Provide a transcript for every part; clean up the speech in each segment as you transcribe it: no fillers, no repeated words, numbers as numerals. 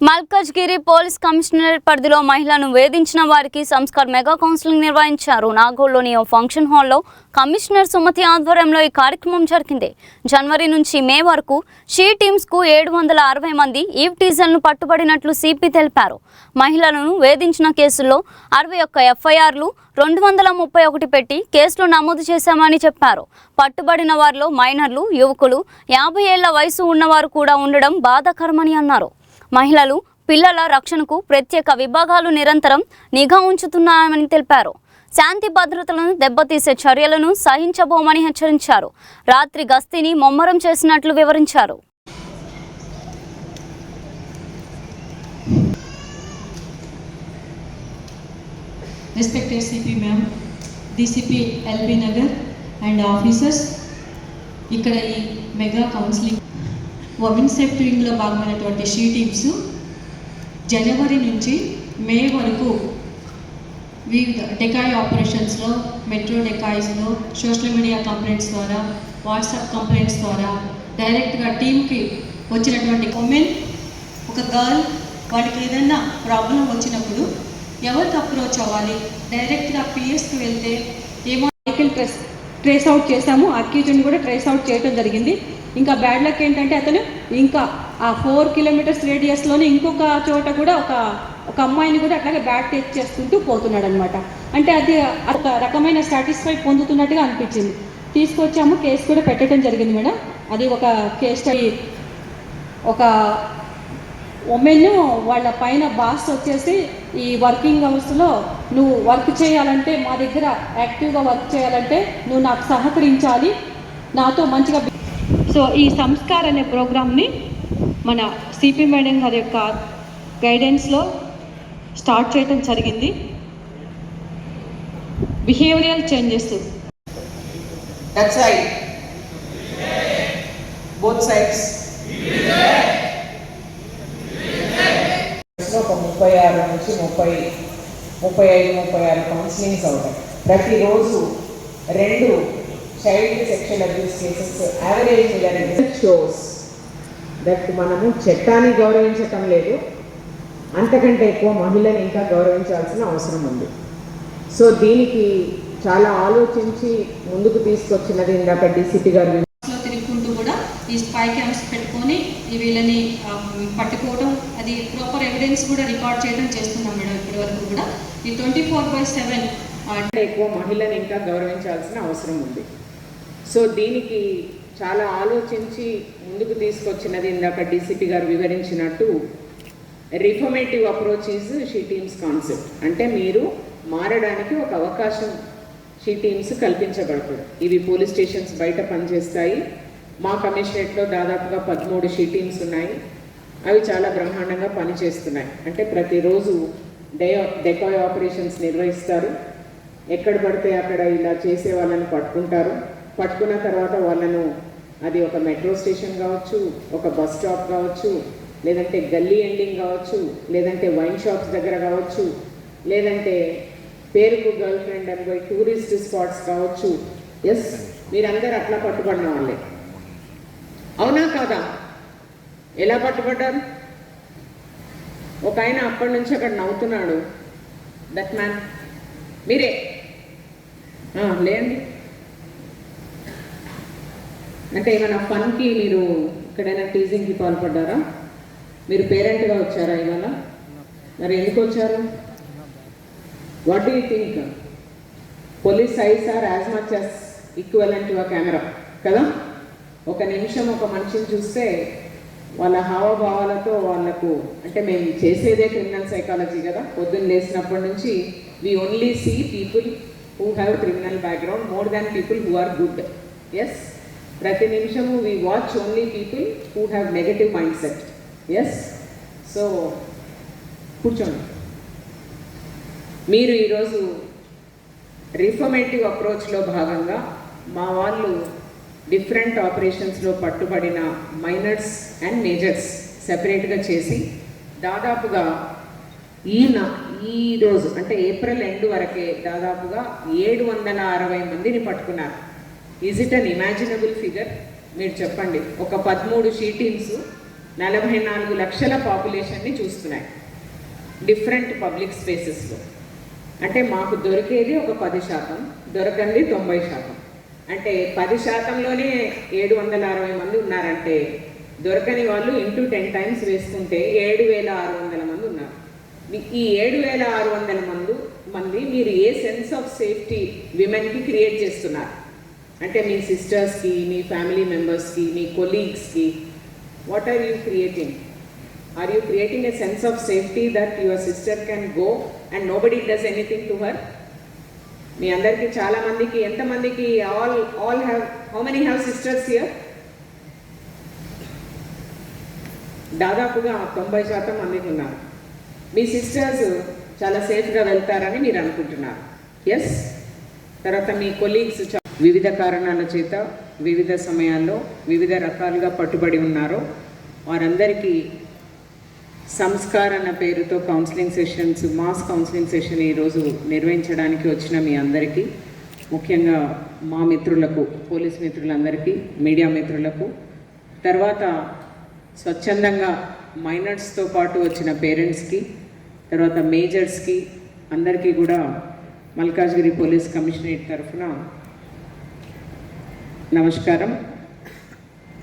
Malkajgiri police commissionerate పరిధిలో మహిళలను వేధించిన వారికి సంస్కార్ మెగా కౌన్సిలింగ్ నిర్వహించారు. నాగోల్లోని ఓ ఫంక్షన్ హాల్లో కమిషనర్ సుమతి ఆధ్వర్యంలో ఈ కార్యక్రమం జరిగింది. జనవరి నుంచి మే వరకు షీ టీమ్స్ కు 760 మంది ఈవ్ టీజర్లను పట్టుబడినట్లు సిపి తెలిపారు. మహిళలను వేధించిన కేసుల్లో 61 ఎఫ్ఐఆర్లు 231 పెట్టి కేసులు నమోదు చేశామని చెప్పారు. పట్టుబడిన వారిలో మైనర్లు, యువకులు, 50 ఏళ్ల వయసు ఉన్నవారు కూడా ఉండడం బాధాకరమని అన్నారు. మహిళలు, పిల్లల రక్షణకు ప్రత్యేక విభాగాలు నిరంతరం నిఘా ఉంచుతున్నామని తెలిపారు. శాంతి భద్రతలను దెబ్బతీసే చర్యలను సహించబోమని హెచ్చరించారు. రాత్రి గస్తీని ముమ్మరం చేసినట్లు వివరించారు. Respected CP ma'am, DCP LB Nagar and officers, ఇక్కడ ఈ మెగా కౌన్సిలింగ్ ఉమెన్ సేఫ్టీ వింగ్లో భాగమైనటువంటి షీ టీమ్స్ జనవరి నుంచి మే వరకు వివిధ డెకాయ్ ఆపరేషన్స్లో, మెట్రో డెకాయ్స్లో, సోషల్ మీడియా కంప్లైంట్స్ ద్వారా, వాట్సాప్ కంప్లైంట్స్ ద్వారా డైరెక్ట్గా టీంకి వచ్చినటువంటి ఉమెన్, ఒక గర్ల్, వాటికి ఏదైనా ప్రాబ్లం వచ్చినప్పుడు ఎవరికి అప్రోచ్ అవ్వాలి, డైరెక్ట్గా పిఎస్కి వెళ్తే ఏమో ట్రేస్ అవుట్ చేసాము. అక్యూజ్ని కూడా ట్రేస్ అవుట్ చేయడం జరిగింది. ఇంకా బ్యాడ్ లక్ ఏంటంటే అతను ఇంకా ఆ 4 కిలోమీటర్స్ రేడియస్లోనే ఇంకొక చోట కూడా ఒక అమ్మాయిని కూడా అట్లాగే బ్యాడ్ టేక్ చేసుకుంటూ పోతున్నాడు అనమాట. అంటే అది ఒక రకమైన సాటిస్ఫై పొందుతున్నట్టుగా అనిపించింది. తీసుకొచ్చాము, కేసు కూడా పెట్టడం జరిగింది మేడం. అది ఒక కేస్ స్టడీ. ఒక ఉమెన్ వాళ్ళ పైన బాస్ వచ్చేసి ఈ వర్కింగ్ అవర్స్లో నువ్వు వర్క్ చేయాలంటే, మా దగ్గర యాక్టివ్గా వర్క్ చేయాలంటే నువ్వు నాకు సహకరించాలి, నాతో మంచిగా. సో ఈ సంస్కార్ అనే ప్రోగ్రామ్ని మన సిపి మేడం గారి యొక్క గైడెన్స్లో స్టార్ట్ చేయడం జరిగింది. Behavioural changes. That side. Both sides. ఒక 36 నుంచి 35-36 కౌన్సిలింగ్స్ అవుతాయి. ప్రతిరోజు 2 child sexual abuse cases average shows that మనము చట్టాన్ని గౌరవించటం లేదు, అంతకంటే ఎక్కువ మహిళని ఇంకా గౌరవించాల్సిన అవసరం ఉంది. సో దీనికి చాలా ఆలోచించి ముందుకు తీసుకొచ్చినది ఇందాక డీసీపీ గారు తిరుగుకుంటూ కూడా ఈ స్పై క్యామ్స్ పెట్టుకొని వీళ్ళని పట్టుకోవడం, అది ప్రాపర్ ఎవిడెన్స్ కూడా రికార్డ్ చేయడం చేస్తున్నాం మేడం. ఇప్పటి వరకు కూడా ఈ 24/7 ఎక్కువ మహిళని ఇంకా గౌరవించాల్సిన అవసరం ఉంది. సో దీనికి చాలా ఆలోచించి ముందుకు తీసుకొచ్చినది ఇందాక డీసీపీ గారు వివరించినట్టు reformative approach is she teams concept. అంటే మీరు మారడానికి ఒక అవకాశం షీ టీమ్స్ కల్పించబడుతుంది. ఇవి పోలీస్ స్టేషన్స్ బయట పనిచేస్తాయి. మా కమిషనరేట్లో దాదాపుగా 13 షీ టీమ్స్ ఉన్నాయి. అవి చాలా బ్రహ్మాండంగా పనిచేస్తున్నాయి. అంటే ప్రతిరోజు డెకాయ్ ఆపరేషన్స్ నిర్వహిస్తారు. ఎక్కడ పడితే అక్కడ ఇలా చేసే వాళ్ళని పట్టుకుంటారు. పట్టుకున్న తర్వాత వాళ్ళను, అది ఒక మెట్రో స్టేషన్ కావచ్చు, ఒక బస్ స్టాప్ కావచ్చు, లేదంటే గల్లీ ఎండింగ్ కావచ్చు, లేదంటే వైన్ షాప్స్ దగ్గర కావచ్చు, లేదంటే పేరుకు గర్ల్ ఫ్రెండ్ అని పోయి టూరిస్ట్ స్పాట్స్ కావచ్చు. ఎస్, మీరందరూ అట్లా పట్టుబడిన వాళ్ళే, అవునా కాదా? ఎలా పట్టుబడ్డారు? ఒక ఆయన అప్పటి నుంచి అక్కడ నవ్వుతున్నాడు. దట్ మ్యాన్ మీరే లేండి. అంటే ఏమైనా ఫన్కి మీరు ఎక్కడైనా టీజింగ్కి పాల్పడ్డారా? మీరు పేరెంట్గా వచ్చారా ఇవాళ? మరి ఎందుకు వచ్చారు? What do you think? Police eyes are as much as equivalent to a camera కదా. ఒక నిమిషం ఒక మనిషిని చూస్తే వాళ్ళ హావభావాలతో వాళ్ళకు, అంటే మేము చేసేదే క్రిమినల్ సైకాలజీ కదా. పొద్దున్న లేచినప్పటి నుంచి we only see people who have criminal background more than people who are good. Yes, ప్రతి నిమిషము we watch only people who have negative mindset. Yes, so కూర్చోండి. మీరు ఈరోజు రిఫర్మేటివ్ అప్రోచ్లో భాగంగా మా వాళ్ళు డిఫరెంట్ ఆపరేషన్స్లో పట్టుబడిన మైనర్స్ అండ్ మేజర్స్ సెపరేట్గా చేసి దాదాపుగా ఈరోజు అంటే ఏప్రిల్ ఎండ్ వరకే దాదాపుగా 760 మందిని పట్టుకున్నారు. Is it an imaginable figure? మీరు చెప్పండి. ఒక 13 షీ టీమ్స్ 44 లక్షల పాపులేషన్ని చూస్తున్నాయి డిఫరెంట్ పబ్లిక్ స్పేసెస్లో. అంటే మాకు దొరికేది ఒక 10%, దొరకంది 90%. అంటే 10%లోనే 760 మంది ఉన్నారంటే దొరకని వాళ్ళు ఇంటూ 10 టైమ్స్ వేసుకుంటే 7600 మంది ఉన్నారు. ఈ 7600 మంది మీరు ఏ సెన్స్ ఆఫ్ సేఫ్టీ విమెన్కి క్రియేట్ చేస్తున్నారు? అంటే మీ సిస్టర్స్కి, మీ ఫ్యామిలీ మెంబర్స్కి, మీ కొలీగ్స్కి what are you creating? Are you creating a sense of safety that your sister can go and nobody does anything to her? మీ అందరికీ చాలామందికి, ఎంతమందికి all have, how many have sisters here? దాదాపుగా 90% మందికి ఉన్నారు. మీ సిస్టర్స్ చాలా సేఫ్గా వెళ్తారని మీరు అనుకుంటున్నారు. ఎస్. తర్వాత మీ కొలీగ్స్ వివిధ కారణాల చేత వివిధ సమయాల్లో వివిధ రకాలుగా పట్టుబడి ఉన్నారో వారందరికీ సంస్కారణ పేరుతో counselling sessions, mass counselling session ఈరోజు నిర్వహించడానికి వచ్చిన మీ అందరికీ, ముఖ్యంగా మా మిత్రులకు, పోలీస్ మిత్రులందరికీ, మీడియా మిత్రులకు, తర్వాత స్వచ్ఛందంగా మైనర్స్తో పాటు వచ్చిన పేరెంట్స్కి, తర్వాత మేజర్స్కి అందరికీ కూడా మల్కాజ్గిరి పోలీస్ కమిషనరేట్ తరఫున నమస్కారం,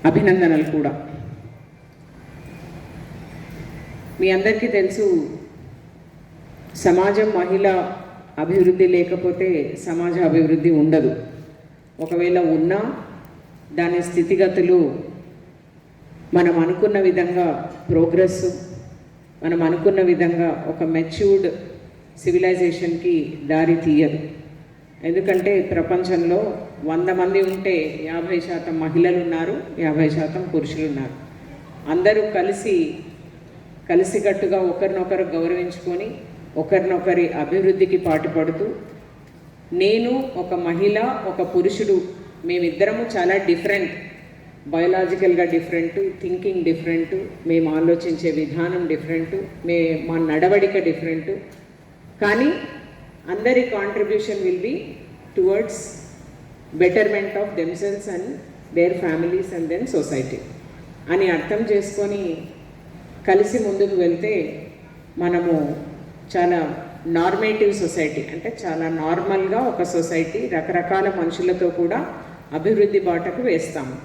అభినందనలు కూడా. మీ అందరికీ తెలుసు, సమాజం, మహిళ అభివృద్ధి లేకపోతే సమాజ అభివృద్ధి ఉండదు. ఒకవేళ ఉన్నా దాని స్థితిగతులు మనం అనుకున్న విధంగా ప్రోగ్రెస్, మనం అనుకున్న విధంగా ఒక మెచ్యూర్డ్ సివిలైజేషన్కి దారి తీయదు. ఎందుకంటే ప్రపంచంలో 100 మంది ఉంటే 50% మహిళలు ఉన్నారు, 50% పురుషులు ఉన్నారు. అందరూ కలిసికట్టుగా ఒకరినొకరు గౌరవించుకొని ఒకరినొకరి అభివృద్ధికి పాటుపడుతూ, నేను ఒక మహిళ, ఒక పురుషుడు, మేమిద్దరము చాలా డిఫరెంట్, బయోలాజికల్గా డిఫరెంట్, థింకింగ్ డిఫరెంట్, మేము ఆలోచించే విధానం డిఫరెంట్, మా నడవడిక డిఫరెంట్, కానీ అందరి contribution will be towards betterment of themselves and their families and then society అని అర్థం చేసుకొని కలిసి ముందుకు వెళ్తే మనము చాలా నార్మేటివ్ సొసైటీ, అంటే చాలా నార్మల్గా ఒక సొసైటీ రకరకాల మనుషులతో కూడా అభివృద్ధి బాటకు వేస్తాము.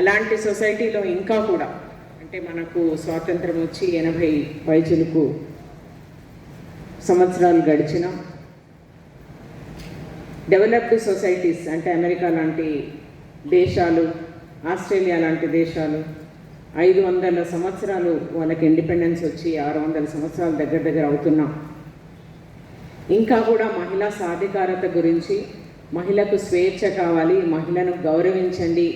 అలాంటి సొసైటీలో ఇంకా కూడా, అంటే మనకు స్వాతంత్రం వచ్చి 80 పైచిలుకు సంవత్సరాలు గడిచిన డెవలప్డ్ సొసైటీస్, అంటే అమెరికా లాంటి దేశాలు, ఆస్ట్రేలియా లాంటి దేశాలు 500 సంవత్సరాలు వాళ్ళకి ఇండిపెండెన్స్ వచ్చి 600 సంవత్సరాలు దగ్గర అవుతున్నాం. ఇంకా కూడా మహిళా సాధికారత గురించి, మహిళకు స్వేచ్ఛ కావాలి, మహిళను గౌరవించండి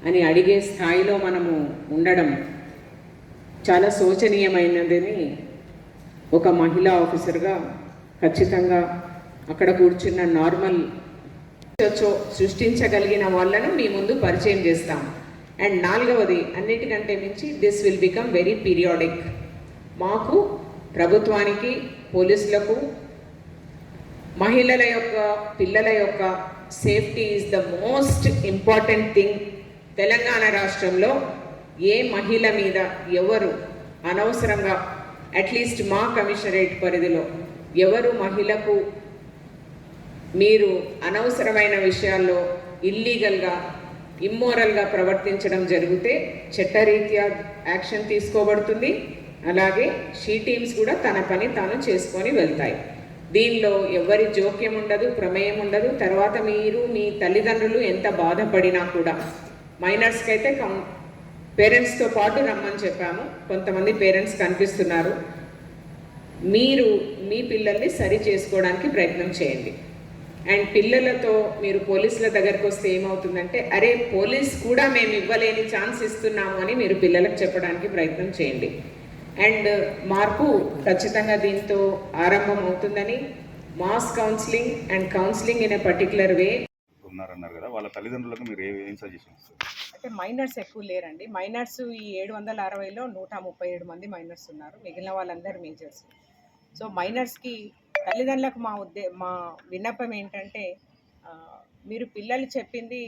అని అడిగే స్థాయిలో మనము ఉండడం చాలా శోచనీయమైనదని ఒక మహిళా ఆఫీసర్గా ఖచ్చితంగా అక్కడ కూర్చున్న నార్మల్ సృష్టించగలిగిన వాళ్ళను మీ ముందు పరిచయం చేస్తాం. అండ్ 4వది, అన్నిటికంటే మించి this will become very periodic. మాకు, ప్రభుత్వానికి, పోలీసులకు మహిళల యొక్క, పిల్లల యొక్క safety is the most important thing. Telangana రాష్ట్రంలో ఏ మహిళ మీద ఎవరు అనవసరంగా, అట్లీస్ట్ మా కమిషనరేట్ పరిధిలో ఎవరు మహిళకు మీరు అనవసరమైన విషయాల్లో ఇల్లీగల్గా, ఇమ్మోరల్గా ప్రవర్తించడం జరిగితే చట్టరీత్యా యాక్షన్ తీసుకోబడుతుంది. అలాగే షీ టీమ్స్ కూడా తన పని తాను చేసుకొని వెళ్తాయి. దీనిలో ఎవరి జోక్యం ఉండదు, ప్రమేయం ఉండదు. తర్వాత మీరు, మీ తల్లిదండ్రులు ఎంత బాధపడినా కూడా, మైనర్స్కి అయితే పేరెంట్స్తో పాటు రమ్మని చెప్పాము. కొంతమంది పేరెంట్స్ కనిపిస్తున్నారు. మీరు మీ పిల్లల్ని సరి చేసుకోవడానికి ప్రయత్నం చేయండి. అండ్ పిల్లలతో మీరు పోలీసుల దగ్గరకు వస్తే ఏమవుతుందంటే, అరే పోలీస్ కూడా మేము ఇవ్వలేని ఛాన్స్ ఇస్తున్నాము అని మీరు పిల్లలకు చెప్పడానికి ప్రయత్నం చేయండి. అండ్ మార్పు ఖచ్చితంగా దీంతో ఆరంభం అవుతుందని, mass counselling and counselling in a particular way ఉన్నారన్నారు కదా, వాళ్ళ తల్లిదండ్రులకు మీరు ఏం సజెషన్ ఇస్తారు? అయితే మైనర్స్ ఎక్కువ లేరండి. మైనర్స్ ఈ 760లో 137 మంది మైనర్స్ ఉన్నారు. మిగిలిన వాళ్ళందరూ మేజర్స్. సో మైనర్స్కి తల్లిదండ్రులకు మా విన్నపం ఏంటంటే, మీరు పిల్లలు చెప్పింది,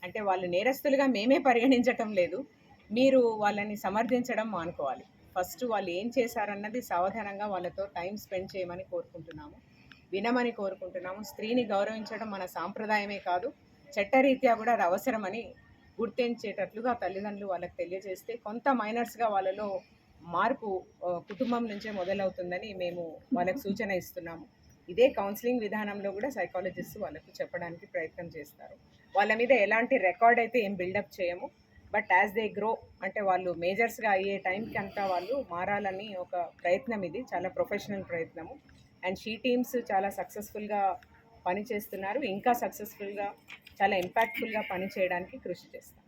అంటే వాళ్ళు నేరస్తులుగా మేమే పరిగణించటం లేదు, మీరు వాళ్ళని సమర్థించడం మానుకోవాలి. ఫస్ట్ వాళ్ళు ఏం చేశారన్నది సావధానంగా వాళ్ళతో టైం స్పెండ్ చేయమని కోరుకుంటున్నాము, వినమని కోరుకుంటున్నాము. స్త్రీని గౌరవించడం మన సాంప్రదాయమే కాదు, చట్టరీత్యా కూడా అది అవసరమని గుర్తించేటట్లుగా తల్లిదండ్రులు వాళ్ళకి తెలియజేస్తే కొంత మైనర్స్గా వాళ్ళలో మార్పు కుటుంబం నుంచే మొదలవుతుందని మేము వాళ్ళకి సూచన ఇస్తున్నాము. ఇదే కౌన్సిలింగ్ విధానంలో కూడా సైకాలజిస్ట్ వాళ్ళకు చెప్పడానికి ప్రయత్నం చేస్తారు. వాళ్ళ మీద ఎలాంటి రికార్డ్ అయితే ఏం బిల్డప్ చేయము, బట్ యాజ్ దే గ్రో అంటే వాళ్ళు మేజర్స్గా అయ్యే టైంకి అంతా వాళ్ళు మారాలని ఒక ప్రయత్నం, ఇది చాలా ప్రొఫెషనల్ ప్రయత్నము. అండ్ షీ టీమ్స్ చాలా సక్సెస్ఫుల్గా పనిచేస్తున్నారు, ఇంకా సక్సెస్ఫుల్గా చాలా ఇంపాక్ట్ఫుల్గా పనిచేయడానికి కృషి చేస్తాం.